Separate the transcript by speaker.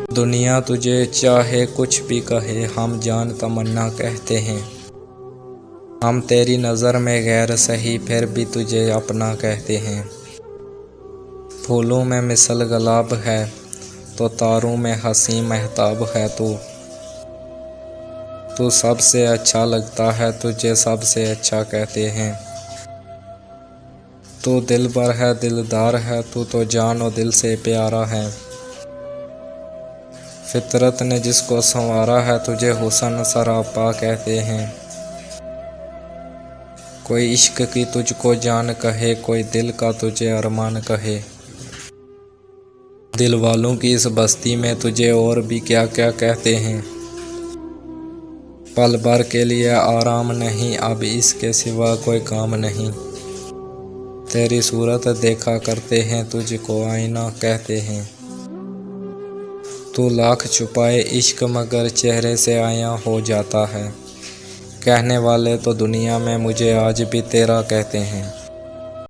Speaker 1: दुनिया तुझे चाहे कुछ भी कहे, हम जान तमन्ना कहते हैं। हम तेरी नज़र में गैर सही, फिर भी तुझे अपना कहते हैं। फूलों में मिसल गुलाब है तो तारों में हंसी महताब है तू सबसे अच्छा लगता है, तुझे सबसे अच्छा कहते हैं। तू दिलबर है दिलदार है, तू तो जानो दिल से प्यारा है। फितरत ने जिसको संवारा है, तुझे हुस्न सरापा कहते हैं। कोई इश्क की तुझको जान कहे, कोई दिल का तुझे अरमान कहे। दिल वालों की इस बस्ती में तुझे और भी क्या क्या कहते हैं। पल भर के लिए आराम नहीं, अब इसके सिवा कोई काम नहीं। तेरी सूरत देखा करते हैं, तुझको आईना कहते हैं। तू लाख छुपाए इश्क मगर चेहरे से आया हो जाता है। कहने वाले तो दुनिया में मुझे आज भी तेरा कहते हैं।